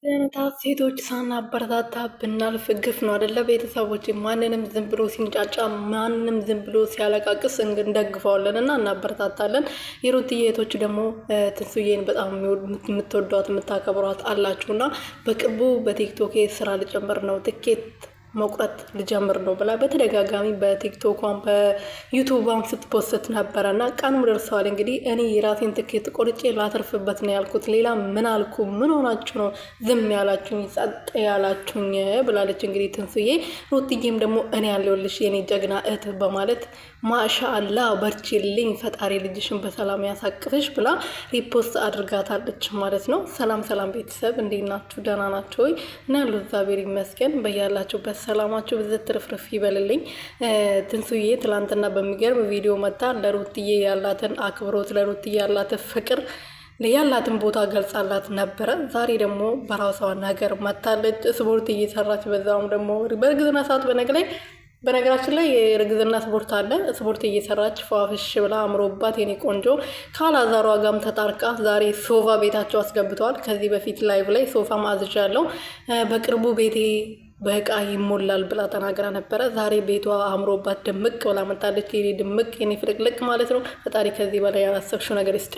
ለነታት ሴቶች ሳናበረታታ ብናልፍ ግፍ ነው አይደለ? ቤተሰቦች ማንንም ዝም ብሎ ሲንጫጫ ማንንም ዝም ብሎ ሲያለቃቅስ እንደግፈዋለን እና እናበረታታለን። የሩትዬ እህቶች ደግሞ ትንሱዬን በጣም የምትወዷት የምታከብሯት አላችሁና በቅርቡ በቲክቶክ ስራ ልጨምር ነው ትኬት መቁረጥ ልጀምር ነው ብላ በተደጋጋሚ በቲክቶኳን በዩቱቧን ስትፖስት ነበረ እና ቀኑ ደርሰዋል። እንግዲህ እኔ የራሴን ትኬት ቆርጬ ላተርፍበት ነው ያልኩት። ሌላ ምን አልኩ? ምን ሆናችሁ ነው ዝም ያላችሁኝ ጸጥ ያላችሁኝ? ብላለች እንግዲህ ትንሱዬ። ሩትዬም ደግሞ እኔ ያለሁልሽ የኔ ጀግና እህት በማለት ማሻአላ በርቺልኝ፣ ፈጣሪ ልጅሽን በሰላም ያሳቅፍሽ ብላ ሪፖስት አድርጋታለች ማለት ነው። ሰላም ሰላም ቤተሰብ እንዴት ናችሁ? ደህና ናችሁ ወይ? እና ያለው እግዚአብሔር ይመስገን። በያላችሁበት ሰላማችሁ ብዝት ትርፍርፍ ይበልልኝ። ትንሱዬ ትላንትና በሚገርም ቪዲዮ መታ ለሩትዬ ያላትን አክብሮት ለሩትዬ ያላትን ፍቅር ያላትን ቦታ ገልጻላት ነበረ። ዛሬ ደግሞ በራሷ ነገር መታለች። ስፖርት እየሰራች በዛውም ደግሞ በእርግዝና ሰዓት በነገራችን ላይ የእርግዝና ስፖርት አለ። ስፖርት እየሰራች ፏፍሽ ብላ አምሮባት የኔ ቆንጆ ካላዛሯ ጋም ተጣርቃ ዛሬ ሶፋ ቤታቸው አስገብተዋል። ከዚህ በፊት ላይቭ ላይ ሶፋ ማዝዣለሁ በቅርቡ ቤቴ በእቃ ይሞላል ብላ ተናግራ ነበረ። ዛሬ ቤቷ አምሮባት ድምቅ ብላ መጣለች። የኔ ድምቅ የኔ ፍልቅልቅ ማለት ነው። ፈጣሪ ከዚህ በላይ ያላሰብሽው ነገር ይስጥ።